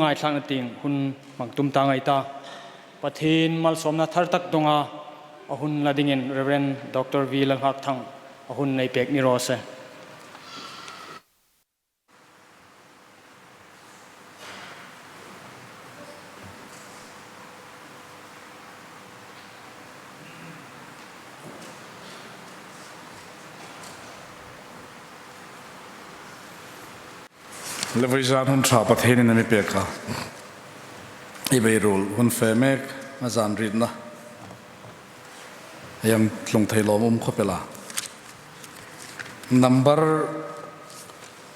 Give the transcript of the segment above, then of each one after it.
ง่ายทางนั่นติงหุ่นมังตุมตางไอตาปะเทนมัลสมนาทาร์ตักดงอาหุ่นลาดิงินเรเวนดรวีลังหักทังหุ่นในเป็กนิโรเซเลวิจานหุ่นชาวประเทศนี้นั่นไม่เปียกค่ะอีเบรูลหุ่นเฟเมกอาจารย์ริดนะยังลงไทยล้อมเข้าไปละnumber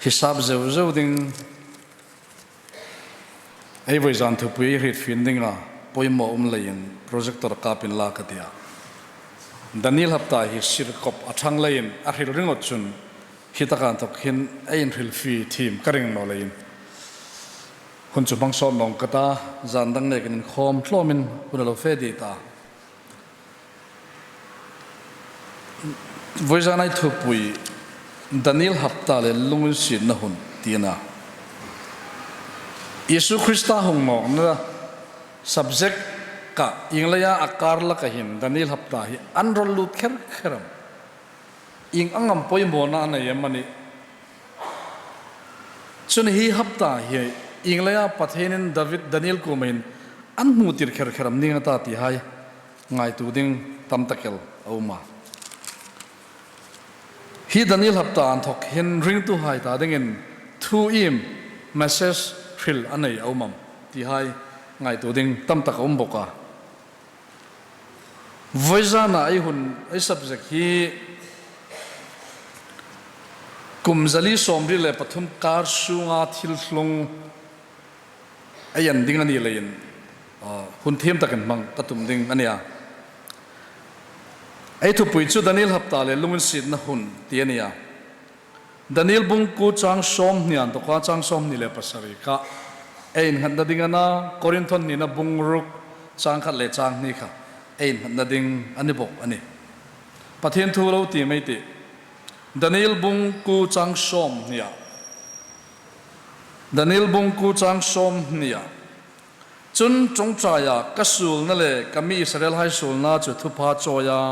ฮิซับเจ้าดิ้งไอ้วิจารณ์ทุบไปรีดฟินดิ้งละปอยหมอเลยนโปรเจกต์ตัวกาเป็นลากติยาดันนิลฮับตาฮิสิรกบอัชังเลยนอาฮิลริงอดจุนฮิตาการตกหินไอ้ฮิลฟีทีมกระเริงนอเลยนคนจุบังสอนลงกตาจานดังเนกันคอมทลมินคุณเราเฟดีตาวิจารณ์ไอ้ทุบไปดันนิลฮับตาเลยลุงสินนะหุ่นตีน่ะเยซูคริสต์หงมองนะ subject กะอิงเลยอาการละกะหินดันนิลฮับตาฮิอันรอลุดแค่รำอิงอังงปอยโมนาในยมันนี่จนฮีฮับตาฮิอิงเลยอาประเทศนั้นดาวิดดานิเอลกูมินอันมูติร์แค่รำนิ่งตาที่ให้ง่ายตัวดิ้งตั้มตะเกลเอามาฮีดานิเอลฮับตาอันทอกเห็นริงตัวให้ตาดิ้งทูอิมเมสเซจฟิลอันไหนเอามั่มที่ให้ง่ายตัวดิ้งตั้มตะกอมบกะวิจารณ์ไอ้หุ่นไอ้ subject ฮีกุมจลีสมริเลปฐุมการสุงาทิลลงไอ้ยันดิ้งอันนี้เลยหุ่นเทียมตะกันมังกระตุมดิ้งอันนี้ไอ้ทุปุยจูดานิลฮับตาเลยลุงสิทธิ์นะหุ่นเตียนี่ดานิลบุงกูจางสมเนี่ยตัวก้าจางสมนี่เลยภาษาริกะไอ้หันดิ้งอันน่ะโครินทอนนี่นะบุงรุกจางขัดเลยจางนี่ค่ะไอ้หันดิ้งอันนี้บอกอันนี้ประเทศทั่วโลกตีไม่ตีดานิเอลบุงกูจังสมเนี่ยดานิเอลบุงกูจังสมเนี่ยจนจงใจกัสูลนั่นแหละก็มีอิสราเอลให้สูลน่าจะทุพาโจยา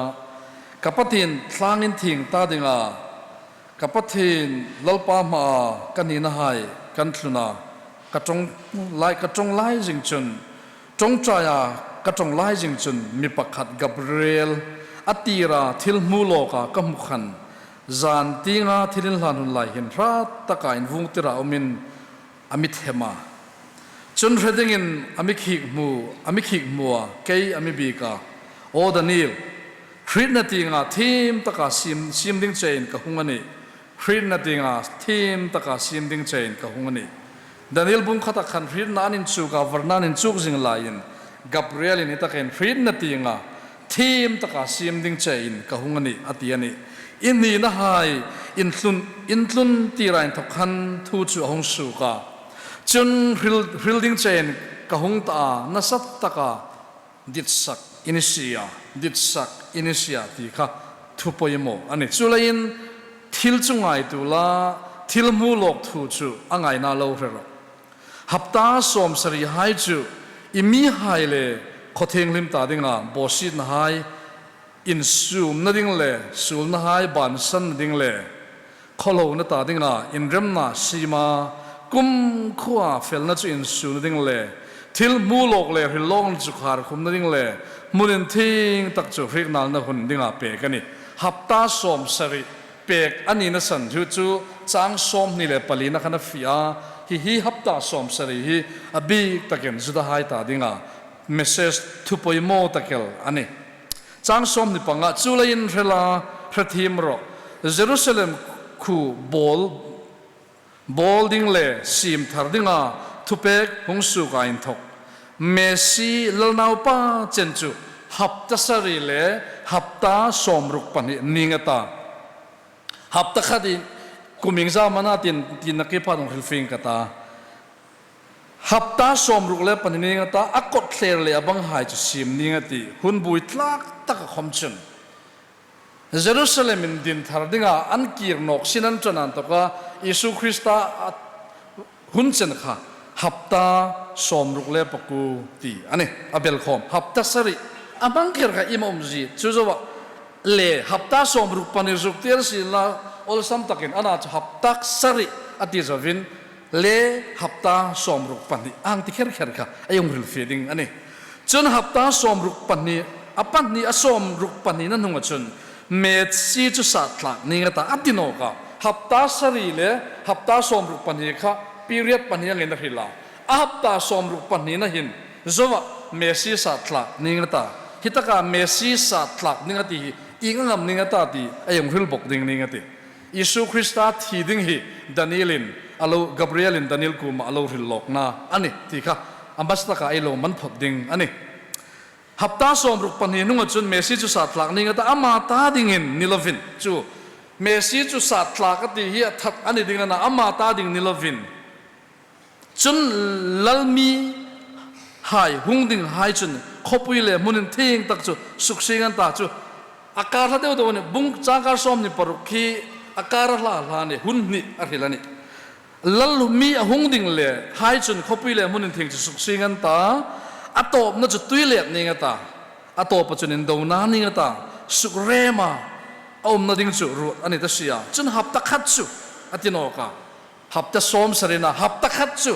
กับปฏินทางอินทิงตาดิงากับปฏินลลปามากันนินาให้กันทุนากระจงไล่จิงจุนจงใจกระจงไล่จิงจุนมีประคัดกับเรียลอติราทิลมูโลกากมุขันจานตีงาที่ลินหลานหุ่นไหลเห็นพระตะกายวุงติระอมินอมิเทมาจนเรดิงินอมิขิกมัวเกย์อมิบีกาโอดานิลคริสนาตีงาทีมตะกาซิมดิ้งเจนกับฮุงอันนี้คริสนาตีงาทีมตะกาซิมดิ้งเจนกับฮุงอันนี้ดานิลบุงขัดขันคริสนานินจูกาวันนานินจูกจิงไหลยินกับเรียลินิตะเกนคริสนาตีงาทีมตะกาซิมดิ้งเจนกับฮุงอันนี้อติยันนี้อินนี่นะฮายอินทุนตีไรทุกขันทูจูหงสุกาจนฮิลดิ้งเจนกะหงตานัสัตตะกาดิดสักอินิเซียที่ค่ะทุปยโมอันนี้จุลัยน์ทิลจุงไงตุลาทิลมูลกทูจูอ่างไงน่าเล่าเรื่องฮับตาสมสรีหายจูอิมีหายเลยขดเทงลิมตาดิงาบอสินหายอินซูมนั่นดิ้งเล่ซูมนั่นหายบานสันดิ้งเล่ขลุ่นตาดิ้งน่ะอินเรมน่ะซีมากุมขวาเฟลนั่นจูอินซูนั่นดิ้งเล่ทิลมูลกเล่ฮิลลงจุกหาร์คุมนั่นดิ้งเล่มุนินทิ้งตักจูฟริกนัลนั่นหุ่นดิ้งอาเปกันนี่ฮับตาสมสริเปกอันนี้นั่นสันจูจางสมนี่เล่ปลีนักขันฟิอาฮิฮับตาสมสริฮิอบีตะเกนจุดหายตาดิ้งอาเมสเซจทุปอยโมตะเกลอันนี้จางสมนี่ปังอ่ะจุลัยน์เรลาพระทีมรอเยรูซาเล็มคูบอลดิ้งเล่ซิมทาร์ดิ้งอ่ะทุเปกหงสุกาอินทกเมซี่ลลนาวป้าเจนจูฮับตาสรีเล่ฮับตาสมรุกปันนิงตาฮับตาขัดิกุมิงซามานาตินนักเก็บผ้าตรงฮิลฟิงกตาฮับตาสมรุกเล่ปันนิงตาอักกดเคลเล่บังหายจุซิมนิงตีหุ่นบุยทลักตะกคอมชนเยรูซาเล็มดินทาร์ดิ้งอันกีร์นกสินันจนันตกว่าเยซูคริสต์หุ่นเจนค่ะ ฮับตาสมรุกเล่ปกูตีอันนี้อเบลคอมฮับตาสริอาบังเกิดกับอิมอมจีจูจว่าเล่ฮับตาสมรุกปันรุกเทียร์สิลาอลซัมตักินอันนั้นฮับตาสริอติจวินเล่ฮับตาสมรุกปันนี้อังที่เกิดกับไอ้ยงริลฟีดิ้งอันนี้จนฮับตาสมรุกปันนี้อปันนี้อสมรุกปันนี้นั่นหงจนเมตซีจุสัตลักนี่ก็ตาอติโนกาฮับตาสริเล่ฮับตาสมรุกปันนี้ค่ะปีเรียดปันนี้ยังเงินหิลาอับตาสมรุปปันนี้นะหินจวบเมสีสัตลักนิ่งตาฮิตกาเมสีสัตลักนิ่งตีอิงงามนิ่งตาตีไอ้ยังฟิลบกดิ่งนิ่งตียิสุคริสต์ที่ดิ่งฮีดานิเอลินอโลกับเรียลินดานิเอลกูมาอโลฟิลลกนาอันนี้ที่ค่ะอัมบัสตะกาไอโลมันพบดิ่งอันนี้ฮับตาสมรุปปันนี้นุ่งจุนเมสีจุสัตลักนิ่งตาอามาตาดิ่งหินนิลวินจูเมสีจุสัตลักตีเฮียทัดอันนี้ดิ่งนะอามาตาดิ่งนิลวินจนลัลมีหายหุ่งดิ่งหายจนขบุยเลยมุนินเทียงตักจูสุขสิงันตาจูอาการท่าเดียวตัวนี้บุ้งจ้างการซ้อมนี่ปรุกีอาการละลานี่หุ่นนี่อะไรล่ะนี่ลัลมีหุ่งดิ่งเลยหายจนขบุยเลยมุนินเทียงจูสุขสิงันตาอัตโตนั่นจูตุยเล็บนี่งันตาอัตโตปัจจุบันดาวนานี่งันตาสุขเรมาเอานั่นดิ่งจูรู้อันนี้ตัดเสียจนหับตะขัดจูอัติโนกาฮับตะสมสรินะฮับตะขัดจู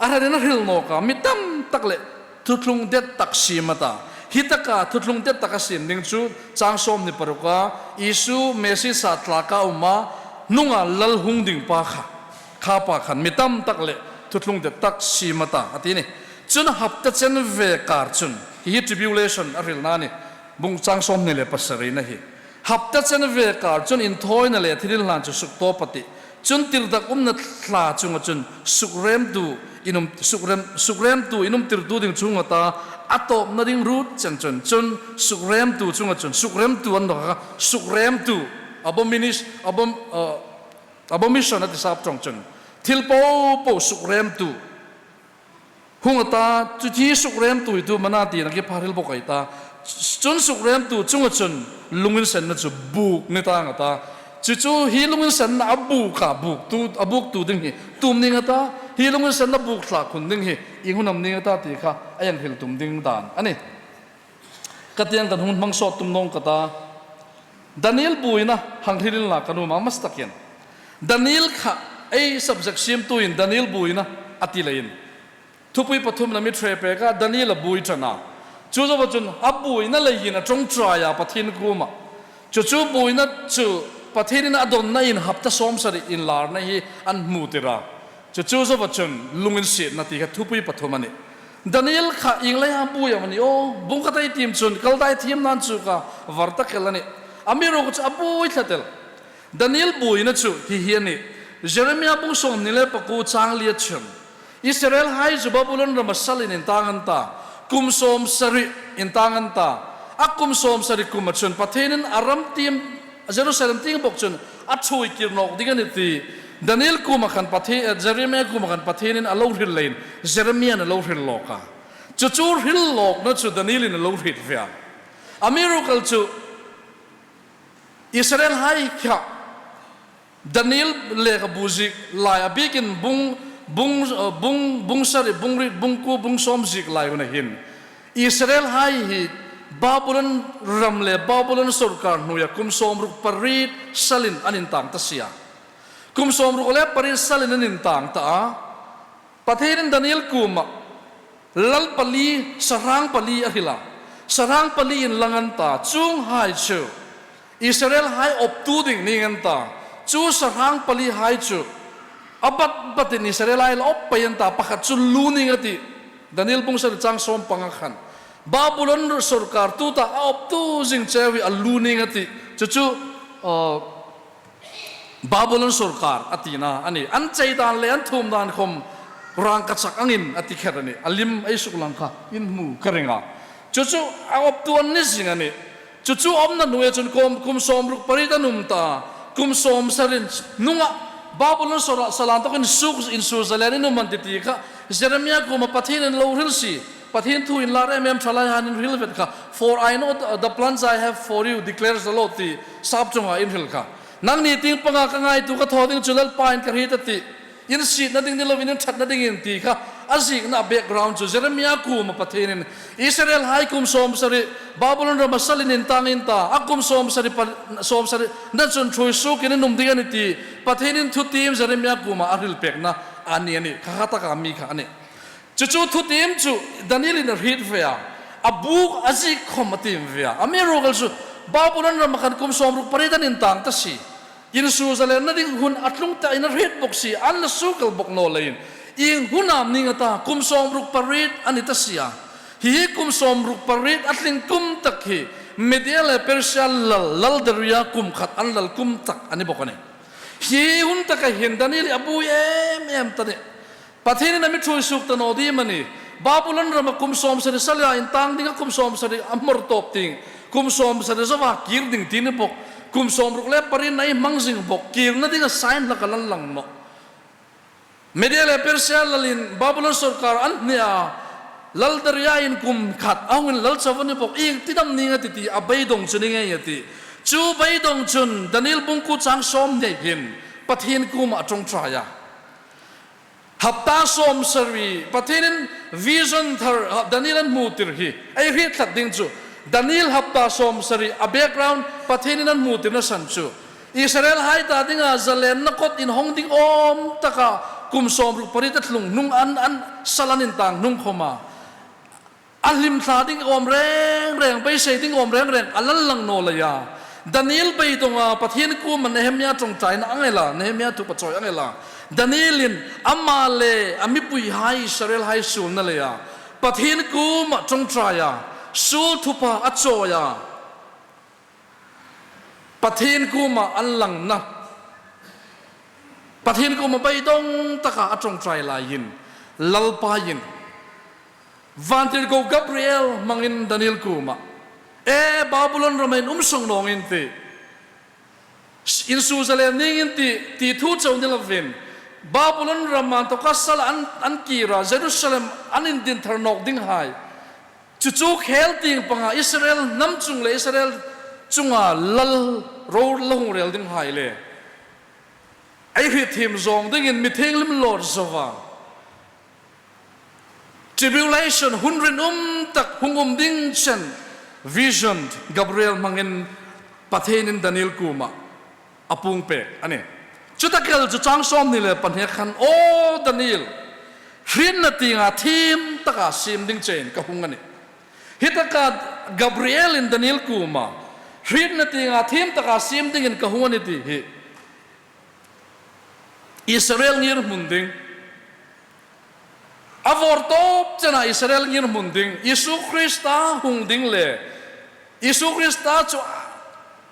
อะไรนั่นฮิลโนกามิตัมตักเล่ทุตลุงเด็ดตักซีมาตาฮิตกาทุตลุงเด็ดตักซีนิ่งจูจางสมนิปรุกาอิสุเมสิสัตลากาอุมานุ่งอัลลัลหุงดิ่งปาค่ะข้าปาขันมิตัมตักเล่ทุตลุงเด็ดตักซีมาตาอันนี้จุนฮับตะเจนเวการจุนฮิตริบิวเลชันอะไรนั่นนี่บุงจางสมนี่เล่ปัสสรินะฮิฮับตะเจนเวการจุนอินทอยนั่นเล่ที่ดิลลันจุสุกโตปฏิจนติดดักนัดลาจุงจนสุกเรมดูอินุมสุกเรมดูอินุมติดดูดิ่งจุงตาอัตโตนัดดิ่งรูดจนสุกเรมดูจุงจนสุกเรมดูอันดอกสุกเรมดูabomination นั่นที่ทราบตรงจนทิลโปสุกเรมดูหงตาจุดที่สุกเรมดูดูมันน่าดีนักพาริลบอกไอ้ตาจนสุกเรมดูจุงจนลุงอินเซนนั่นจะบุกในตางตาจู่ๆฮีลุงอินสันน่ะบุกค่ะบุกตูดึงฮีตุ่มนิ่งตาฮีลุงอินสันน่ะบุกหลักคนดึงฮีอิงหุ่นนำนิ่งตาตีค่ะไอ้ยังฮิลตุ่มดึงดานอันนี้กัดยังกันหุ่นมังสอดตุ่มนงกตาดานิเอลบุยนะหังฮิลินหลักกันหุ่นมังมัสตักยันดานิเอลค่ะไอ้ subject ชิมตุยนดานิเอลบุยนะอติเลยนทุกปีปฐมนามิเทรเปก้าดานิเอลบุยจันนะจู่ๆว่าจนอับบุยนั่นเลยนะจงใจอ่ะปฐินกูมาจู่ๆบุยนะจู่ประเทศนั้นอดอนนั่นฮับตะสมสริอินลาร์นั่นฮีอันมูติระจะจูซบัจจุนลุงอินเสียนาทีกับทุบปีปฐมันนี่ดานิเอลข้าอิงเลยฮับบุยมันนี่โอ้บุ้งกระต่ายทีมจุนกระต่ายทีมนั้นจูก้าวาร์ตักกันนี่อามีรู้ก็จะอับบุยทัดเตลดานิเอลบุยนั่นจูที่เฮียนี่เจเรมีอาบุ้งส่งนี่เลยปะกูจางเลียชุนอิสราเอลไฮจูบาบุลันรามัสลินอินตังันตาคุมสมสริอินตังันตาอักคุมสมสริคุมจุนประเทศนั้นอารัมทีมเยรูซาเล็มทิ้งบอกจนอัดช่วยกินนกดิ้งนี่ตีดานิเอลกูมาขันประเทศเจเรมีกูมาขันประเทศนั้นอโลหิลเลนเจเรมีอันอโลหิลโลกาจู่ๆหิลโลกนั่นจู่ดานิเอลนอโลหิลเฟียอเมริกาจู่อิสราเอลให้ค่ะดานิเอลเล่กับบูซิกลายอบิกินบุงสริบุงริบุงกูบุงสมซิกลายคนหินอิสราเอลให้บาบูลันรำเล่บาบูลันสุรการนุยคุมสมรุกปริดสลินอันนินต่างตัสยาคุมสมรุกเล่ปริดสลินอันนินต่างตาประเทศนั้นดานิเอลกุมลัลปลีสร้างปลีอะฮิลาสร้างปลีอินลังตาจุงไฮชูอิสราเอลไฮอบตูดิ่งนี่งันตาจูสร้างปลีไฮชูบัดอิสราเอลไฮอบไปยันตาปะขัดจุลูนี่งติดานิเอลบุงสริจังสมปังขันบาบูลันสุรการตูตาอับตูจิงเชวิอัลลูนิงอติจู่ๆบาบูลันสุรการอตินะอันนี้อันใจดานเลยอันทุ่มดานคมร่างกระชักอังินอติแค่นี้อัลลิมไอสุกลังค่ะอินมูกระเรงอ่ะจู่ๆอับตัวนี้สิงอันนี้จู่ๆอมนั่นหน่วยจนคุมสมรุกปริตานุมตาคุมสมสรินนุ่งบาบูลันสุรสลานตะกินสุกอินสุซาเลนินุมันติตีค่ะเจเรมียากุมาปะทินโลฮิลซีปะทินทูอินลาเรมชลายฮันินฮิลเวตค่ะ for I know the plans I have for you declares the Lord ที่ทราบจงอินฮิลค่ะนั่งนี่ติ้งปังกันไงตุกทอดิ้งจุลปายน์กระหิตติ in si na ding nilovin in that na ding in ti kha azik na background chu Jeremiah ku ma pathenin Israel hai kum som sari Babylon ra masalin in tangin ta akum som sari na chun thui su kin num ding ani ti pathenin thu tim Jeremiah ku ma aril pek na ani kha ta ka mi kha ani chu thu tim chu Daniel in read via abu azik khomatim via amiro gal chu Babylon ra makan kum som ru paritan in tang ta si in Jerusalem na ding hun atlung ta in read box si an na sukal bok no lain ing hunam ningata kum som ru parit anita sia hi kum som ru parit atling kum tak hi medial persia lal daria kum khat an lal kum tak ani bokane hi hun ta ka hin Daniel abu em tane pathin na mi thui suk ta no di mani Babylon ra kum som sari salya in tang ding kum som sari amor top ting kum som sari zawa kir ding tin bok kum som ruk le parin nai mangjing bok kir na ding sign la kalan lang no medial persia lalin Babylon sarkar an nia lal daria in kum khat awin lal chavani bok ing tidam ninga titi abai dong chuninga yati chu bai dong chun Daniel bungku chang som de hin pathin kum atong traya hapta som sarwi pathin vision thar Daniel an mutir hi ai ri thlat ding chu Daniel hapta som sari a background pathin an mutir na san chu Israel hai ta dinga zalen na kot in hong ding om taka kum som ru paritat lung nung an salanin tang nung khoma alim thla ding om reng bai sei ding om reng alal lang no la ya Daniel bai tonga pathin ku man Nehemia tong tai na angela Nehemia tu pachoi angela Danielin amale amipui hai Israel hai sul na le ya pathin ku ma tong traya sul thupa achoya pathin ku ma allang na pathin ko mabai dong taka atong try la yin lalpa yin vantir ko Gabriel mangin Daniel kuma Babylon ramain umsong nongin ti in Jerusalem ningin ti thu chaw nilavin Babylon raman to kasal an kira Jerusalem anin din tharnok ding hai chuchu khel ting panga Israel namchung le Israel chunga lal ro lahung rel ding hai le ai hit him zong ding in mithing lim lord zova tribulation hundred tak hungum ding chen vision Gabriel mangin pathenin Daniel kuma apung pe ani chutakal chu chang som ni le panhe khan o Daniel hrin na tinga thim taka sim ding chen ka hungani hitaka Gabriel in Daniel kuma hrin na tinga thim taka sim ding in ka hungani ti hi Israel ngir munding avortop chana Israel ngir munding Isu Krista hungding le Isu Krista chu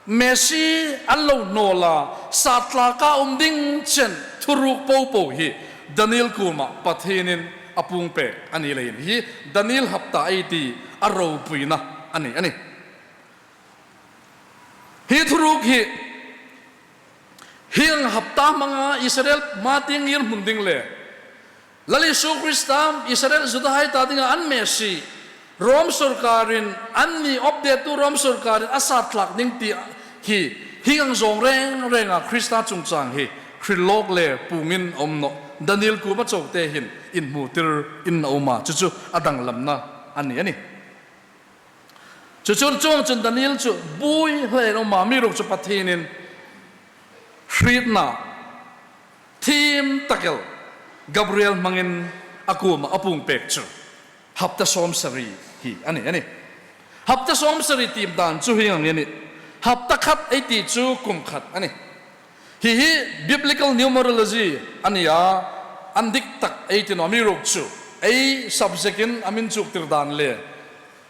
Messi allo nola satla ka umding chen thuruk po hi Daniel kuma pathinin apung pe ani lein hi Daniel hapta aiti aro puina ani hi thuruk hi hing hapta mga Israel mating ngir munding le lali Isu Krista Israel zudahai tadinga an Messi Rom surkarin anni update tu Rom surkarin asat lak ning ti hi hingang zong reng Krista chungchang hi krilok le pungin omno Daniel ku ba chok te hin in mutir in oma chu adang lamna ani chu chung Daniel chu bui hle no ma mi rok chu pathinin Hridna Tim takel Gabriel mangin akuma apung pekchu hapta som sari hi ani hapta som sari tim dan chu hi ang ni hapta khat 82 kum khat ani hi biblical numerology ani ya andik tak 18 amirok chu ai subject in amin chuk tir dan le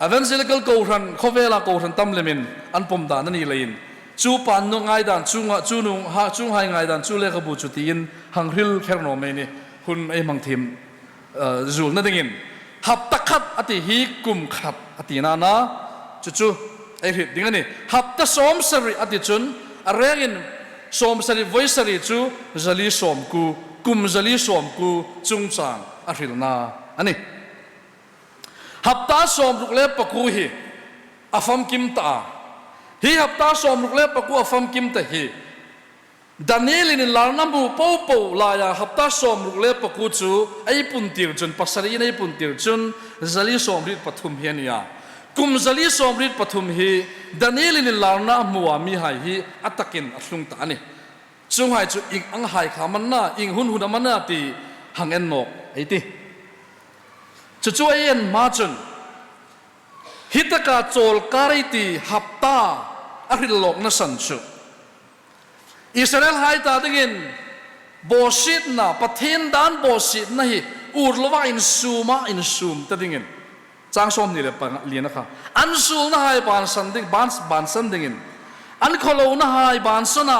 evangelical ko ran khovela ko ran tam lemin anpom dan ani lein chu pan no ngai dan chu nung ha chu hai ngai dan chu le ka bu chu tin hang ril kherno me ni hun ai mang thim zul na dingin hap takhat ati hi kum khat ati na chu ai hit dingani hap ta som sari ati chun arengin som sari voice sari chu zali som ku kum zali som ku chungchang aril na ani hap ta som ruk le paku hi afam kim ta hi hapta som ruk le paku afam kim ta hi ดานิเอลินลาน้ำบูปูปูลายาฮับตาสอมรุกเล็บปกูจูไอปุ่นติรจุนปัสสรีในปุ่นติรจุนซาลีสอมริดปฐุมเฮียนียกุมซาลีสอมริดปฐุมฮีดานิเอลินลาน้ำมัวมีหายฮีอัตตะกินอัตลุงตานี่จุงหายจุอิงอังหายขามันน่าอิงหุนหุนมันน่าตีหังเอ็นนกไอตีจู่ๆเอ็นมาจุนฮิตกาโจลการิตีฮับตาอริลโลกนัสันชุอิสราเอลไฮตาดิ่งโบสิตนะประเทศด้านโบสิตนะฮีอูร์ลว่าอินซูมาอินซูมตาดิ่งจางสมนี่เลยปังเลียนนะคะอันซูนะไฮบานสันดิ่งบานสันดิ่งอันโคโลนะไฮบานสนะ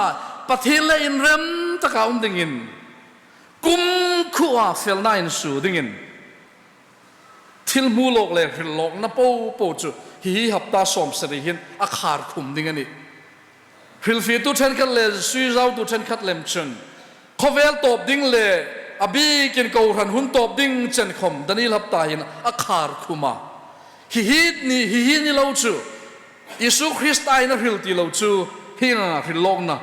ประเทศเลยอินเรมตะกาอุ่นดิ่งกุมขัวเฟลน่าอินซูดิ่งทิลมูโลกเลยทิลโลกนะปูจูฮีฮับตาสมสริหินอาคาร์คุมดิ่งนี่ฮิลฟีตุเชนคัดเลซุยเจ้าตุเชนคัดเลมชนขวเวลตบดิ่งเลอบีกินกูรันหุนตบดิ่งเชนคมดันิลฮับตาหินอาคาร์คุมาฮีนี่เราจูยิสุคริสต์ไอนะฮิลตีเราจูฮิงฮิลโลกนะ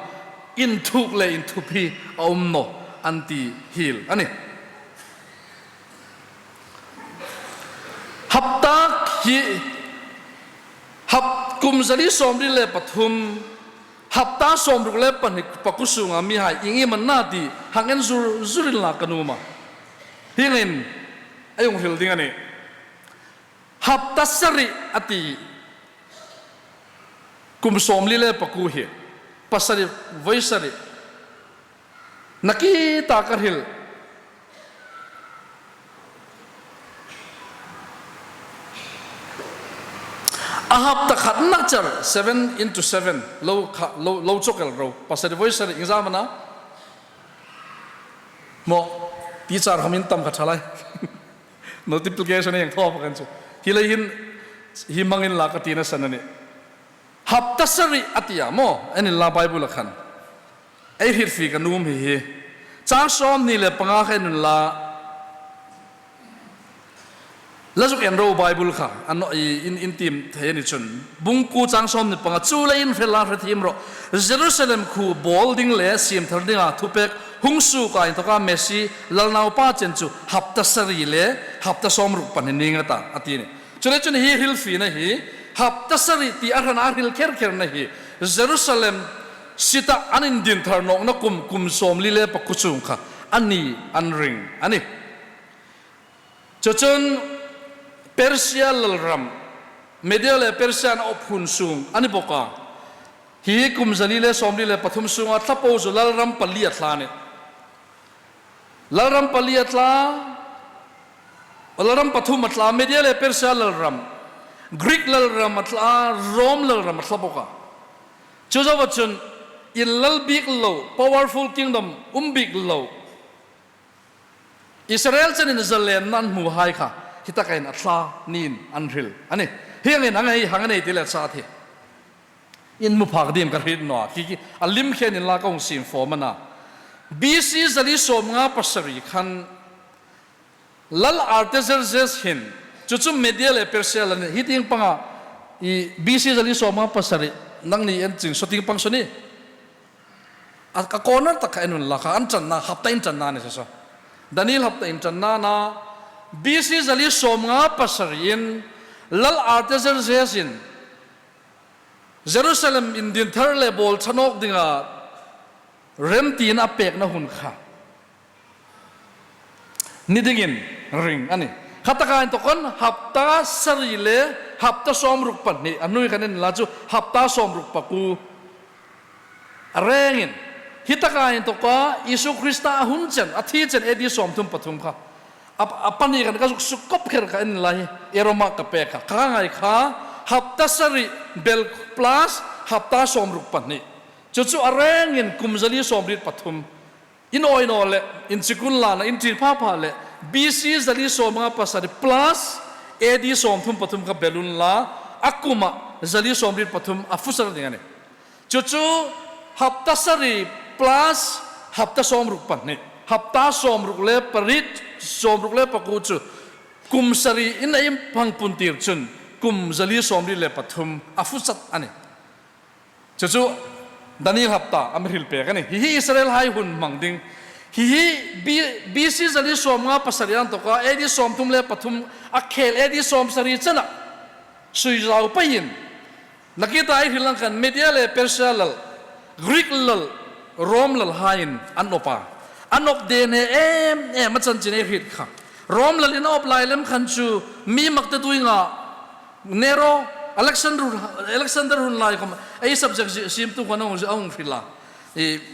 อินทุกเลอินทุพีอมโนอันตีฮิลอันนี้ฮับตาฮีฮับกุมซาลิสอมดิเลปฐุมฮับตาสอมรุกเลปนิปกุสุงามีหายอิงมันนาดีหังเงินจุรินลากันูมาฮิงเงินไอ้ยงฮิลดิ้งอันนี้ฮับตัสริอติกุมสอมลิเลปกุเฮปัสริไวสรินักตากระหิลอาฮับตะขัดนักจาร7 into 7โลจกเอลเราภาษาไวส์อิงซามันนะโมทีจาร์ฮามินตัมขัดอะไร notification ยังท้อกันจูฮิเลยหิมังอินลากตีนัสนันนี่ฮับตัสริอติยาโมอันนี้ลาไบเบิลขันไอฮิรฟีกันนุ่มฮีจ้าซ้อมนี่เลยปังอาเขนุนลาแล้วจุกเอ็นโรไบเบิลค่ะอันนั้นอินทีมเทนิชนบุงกูจางสอมนี่ปังจูเลยอินเฟลาร์ทีมโรเยรูซาเล็มคูบอลดิ้งเล่ซีมทาร์ดิ้งอาทุเปกฮุงสูกาอินทกาเมซี่ลลนาวป้าเจนจูฮับตัสรีเล่ฮับตัสอมรุปันนิงตาอตินี่จุดนี้ฮีฮิลฟีนะฮีฮับตัสรีที่อาร์นาฮิลเคร์นะฮีเยรูซาเล็มสิตาอันอินดินทาร์นกนักกุมสอมลิเล่ปักกุซุงค่ะอันนี้อันริงอันนี้จุดเปอร์เซียลรัมเมเดียลเปอร์เซียนอพุนซุงอันนี้บอกว่าฮีกุมซาลีเลสอมลีเลปฐุมซุงอัตลาโปจุลรัมปลีอัตลาเนี่ยลรัมปลีอัตลาลรัมปฐุมอัตลาเมเดียลเปอร์เซียลรัมกรีกลรัมอัตลาโรมลรัมอัตลาบอกว่าจู่ๆว่าจนอินลลบิกโล powerful kingdom บิกโลอิสราเอลจะนินซาเลนนั่นหมู่ไฮค่ะฮิตากันอัตลานินอันริลอันนี้เฮียงเงินอะไรหังเงินที่เลสาธิอินมุพักดีมกันฮิตหน่อยที่อัลลิมเขียนในลากองสินฟอร์มันนะบีซีจะลิสอมงาปัสริขันลลอาร์เตเซอร์เซสหินจู่ๆเมดียเลเปอร์เซียลเนี่ยฮิตยังปังอ่ะอีบีซีจะลิสอมงาปัสรินั่งนี่เอ็นจึงสติงปังสนี่อักโกนันตะแค่นุนละค่ะอันจันนาฮับตาอินจันนาเนี่ยใช่ไหมดานิลฮับตาอินจันนานะบีซีจะลิสอมงาปัสรินลลอาร์เตเซอร์เซสินเยรูซาเล็มอินดินเทอร์เลบอลชนกดิ่งอ่ะเรมตีนอเปกนะหุ่นค่ะนี่ดิ่งริงอันนี้ขัตการตัวคนฮับตาสรีเลฮับตาสอมรุกปันนี่อันนู้นกันนี่ลาจูฮับตาสอมรุกปะกูเร่งฮิตการตัวก็ยิสุคริสต์อาหุนเจนอาทิตย์เจนเอดีสอมทุมปฐุมค่ะปันนี่กันก็สุกบเขรกันนี่ไรเอโรมากับเปกค่ะข้างไงค่ะฮับตาสรีเบลพลัสฮับตาสอมรุกปันนี่จู่ๆเร่งกุมซาลีสอมริดปฐุมอินโอยนอลเลอินซิกุลลานะอินจีพาพาเลบีซีซาลีสอมงาปัสริพลัสเอดีสอมทุมปฐุมกับเบลุนลาอักุมาซาลีสอมริดปฐุมอัฟุสระดิ่งนี่จู่ๆฮับตาสรีพลัสฮับตาสอมรุกปันนี่ฮับตาสอมรุกเลปริดสอมรุกเลปกูจูกุมสรีอินไอมพังปุนตีร์จุนกุมซาลีสอมริดเลปฐุมอัฟุสัตอันนี้จู่ๆ Daniel hapta amril pe kan hi Israel hai hun mangding hi BC zali som nga pasarian to ka edi som tum le pathum akhel edi som sari chana sui rau pain nakita ai hilang kan media le Persia lal Greek lal Rome lal hain anopa anop de ne machan chine hit kha Rome lal in op lai lem khan chu mi makta tuinga Nero Alexander hun lai kom ai subject sim tu kono ong phila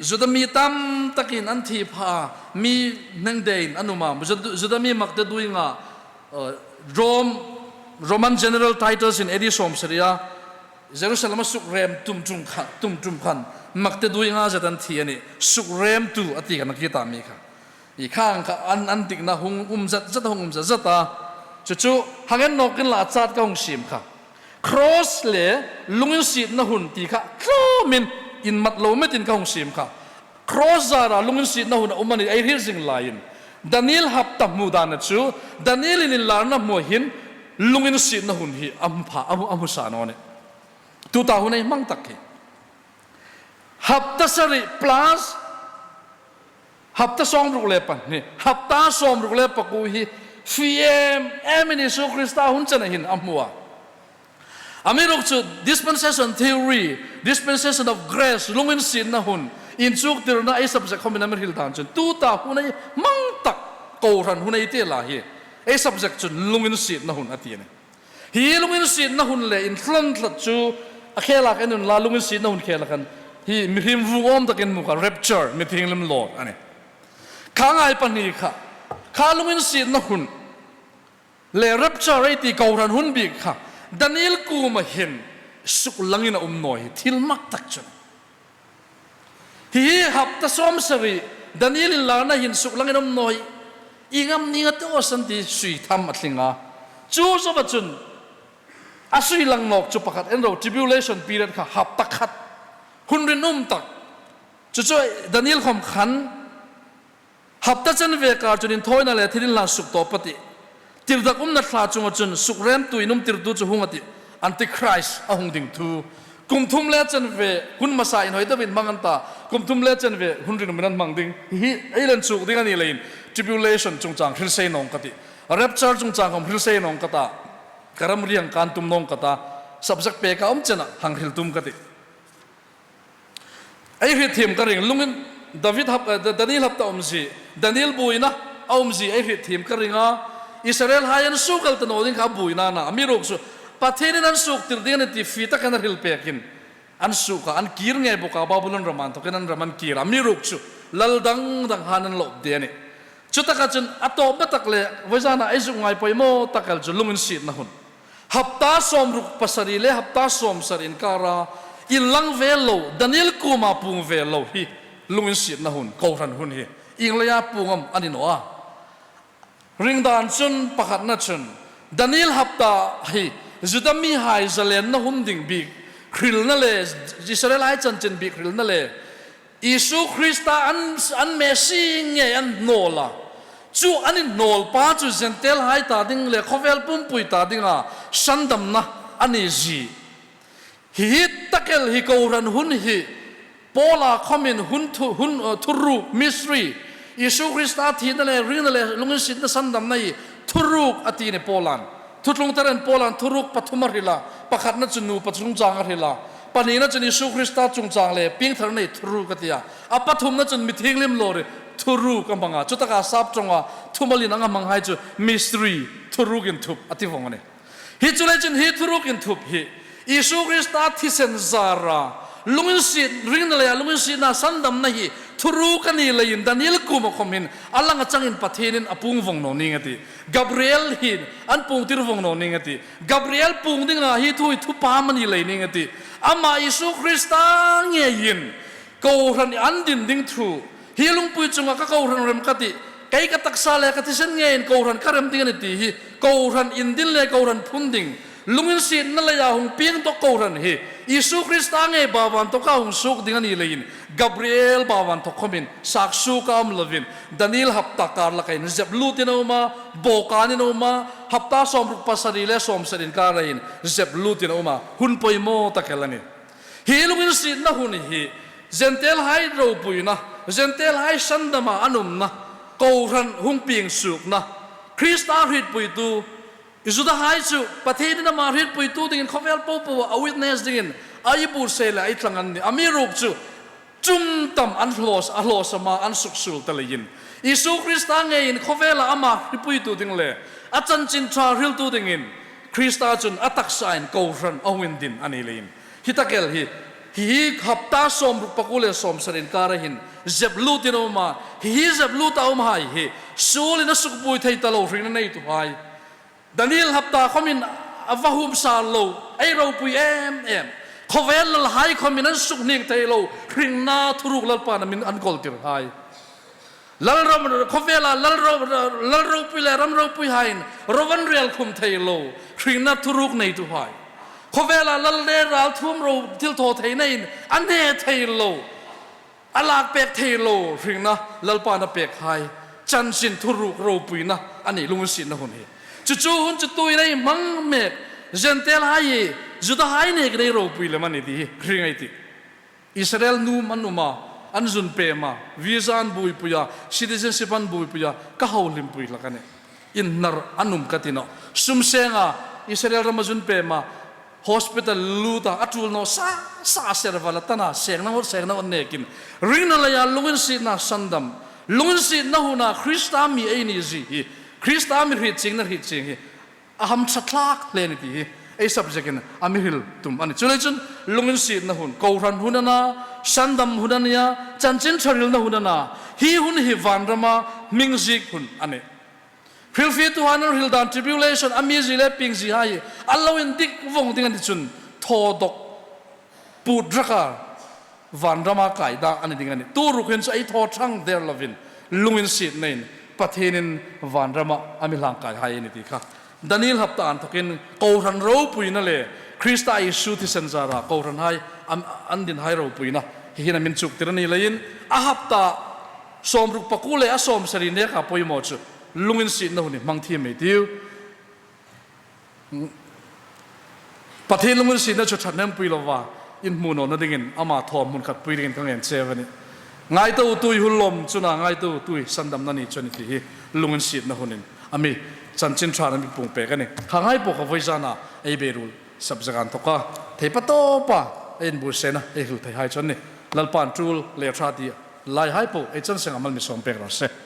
zudami tam takin an thi pha mi nang dein anuma zudami makta duinga Roman general titles in edisom seria Jerusalem sukrem tum khan makta duinga zatan thi ani sukrem tu ati kan kita mi kha I khang ka an tik na hung zat hung zata chu hangen nokin la chat ka hung sim kha cross le lungin sit na hun ti kha min in mat lo metin ka hung sim kha cross zara lungin sit na hun umani ai hil sing lain Daniel hap ta mu dan chu Daniel in lar na mo hin lungin sit na hun hi amu sa no ne tu ta hunai mang tak hi hap ta sari plus hap ta som ruk le pan ni hap ta som ruk le pa ku hi emini su Krista hun chana hin amua Amirok chu dispensation theory, dispensation of grace, lungin sin na hun. In chuk tir na ay subject kami namin hildan chun. Tuta hunay mangtak kauran hunay iti lahi. Ay subject chun lungin sin na hun ati yan. Hi lungin sin na hun le in tlant chu akela kanun la lungin sin na hun kela kan. Hi mihim vuom takin muka rapture mithing lim Lord ane. Kangay pani ka. Ka lungin sin na hun. Le rapture iti kauran hun big ka. Daniel kuma hin suk langin na umnoy til maktak chun hi hapta som sari Daniel in lana hin suk langin umnoy ingam ninga to santi sui tham atlinga chu so bachun asui lang nok chu pakat enro tribulation period kha hapta khat hunrin tak chu Daniel khom khan hapta chan ve ka chunin thoina le thilin la suk to pati Tirdak na thla chunga chun sukrem tu inum tirtu chu hungati antichrist ahung ding thu kumthum le chan ve hun masa in hoida bin manganta kumthum le chan ve hunrin minan mangding hi ailan chuk ding ani lein tribulation chungchang hil sei nong kati rapture chungchang hom hil sei nong kata karam riang kan tum nong kata subject pe ka chana hang hil tum kati ai hi thim ka ring lungin David Daniel hap ta Daniel buina omji ai hi thim ka ringa Israel hayan sukal tano ding ka buina na amirok su pathinin an suk tir ding ti fita kana hil pekin an suka an kir nge buka babulon raman to kenan raman kir amirok su laldang dang hanan lo de ni chutaka chun ato batak le wajana aisu ngai poimo takal chu lungin sit na hun hapta som ruk pasari le hapta som sarin kara ilang velo Daniel kuma pung velo hi lungin sit na hun kauran hun hi inglaya pungam ani noa Ringdan chun pakat na chun Daniel hapta hi zudami hai zalen na hunding big kril na le Israel hai chan chen big kril na le Isu Krista an Messi nge an nola chu anin nol pa chu zentel hai ta ding le khovel pum pui ta dinga sandam na ani ji hi takel hi kauran hun hi pola khomin hun thuru mystery Isu Krista thi na le ring na le lungin sit na sandam nai thuruk ati ne Poland thutlung taran Poland thuruk pathumar hila pakhat na chunu pathung changar hila pani na chun Isu Krista chung chang le ping thar nei thuruk atia apathum na chun mithing lim lore thuruk ambanga chutaka sap chonga thumalin anga manghai chu mystery thuruk in thup ati vongane hi chule chun hi thuruk in thup hi Isu Krista thi sen zara lungin sit ring na le lungin sit na sandam na hi thuru kani lein Daniel kuma khomin alanga changin pathinin apung vong no ningati Gabriel hin an pung tir vong no ningati Gabriel pung dinga hi thu pa mani le ningati ama Isu Krista nge yin ko ran an din ding thu hilung pui chunga ka ko ran rem kati kai ka taksa le ka tisen nge in ko ran karem ding ni ti hi ko ran indil le ko ran phunding lungin sin na la ya hung piang to ko ran hi Isu Krista nge bawan to ka hung suk ding ani lein Gabriel bawan to khomin saksu kam lovin Daniel hapta kar la kain zeblutin uma bokanin uma hapta som ruk pasari le som sarin karain zeblutin uma hun poimo takelani hi lungin sin na hun hi zentel hai ro pui na zentel hai sandama anum na ko ran hung ping suk na Krista hrit pui tu izuda hai chu pathin na ma hrit pui tu dingin khovel po po a witness dingin ai bur se la ai tlangan ni ami ruk chu chum tam an hlos ama an suk sul talayin Isu Krista ngein khovela ama hrit pui tu ding le a chan chin tra ril tu dingin Krista chun atak sain ko ran awin din ani lein hitakel hi hapta som pakule som sarin karahin zeblu tinoma hi zeblu taum hai hi sul in sukpui thei talo ring nei tu hai Daniel hapta khomin avahum salo ai ro pui em khovel lal hai khomin an suk ning thei lo ring na thuruk lal pa na min an kol tir hai lal rom khovela lal ro pui le ram ro pui hain rovan real khum thei lo ring na thuruk nei tu hai Khovela lal le ral thum ro til tho thei nei an ne thei lo alak pek thei lo ring na lal pa na pek hai chan sin thuruk ro pui na ani lung sin na hun hi chu hun chu tui nei mang me zentel hai juda hai ne grei ro pui le mani di ring ai ti Israel nu manuma anjun pe ma visa an bui puya citizenship an bui puya ka haulim pui la kane in nar anum katino sumsenga Israel ramajun pe ma hospital luta atul no sa servala tana sengna nekin ring na laya lungin si na sandam lungin si na huna Krista mi ai ni ji Krista mi hit ching aham chatlak len ti ai subject in amihil tum ani chulechun lungin si na hun ko ran hunana sandam hunania chanchin charil na hunana hi hun hi vanrama mingzik hun ane Hilfi Tuhanan Hildan tribulation amizi le pingzi hai allo in dik vong ding an chun thodok pudraka van rama kai da ani ding ani tu rukhen sai tho thang der lovin lungin sit nein pathenin van rama ami lang kai hai ni ti kha Daniel hapta an thokin ko ran ro puina le Krista Isu thi sanjara ko ran hai an din hai ro puina hina min chuk tirani lein a hapta somruk pakule a som sari ne ka poimo chu lungin si na huni mang thi me tiu pathe lungin si na chu thatnam pui lova in muno na dingin ama thom mun khat pui dingin kangen chewani ngai to tui hulom chuna ngai to tui sandam na ni chuni thi lungin si na hunin ami chanchin thara mi pung pe kani khangai po ka voizana ei berul sabjagan thoka theipa to pa en bu sena e hu thai hai chon ni lalpan trul le thati lai hai po e chan seng amal mi som pe ra se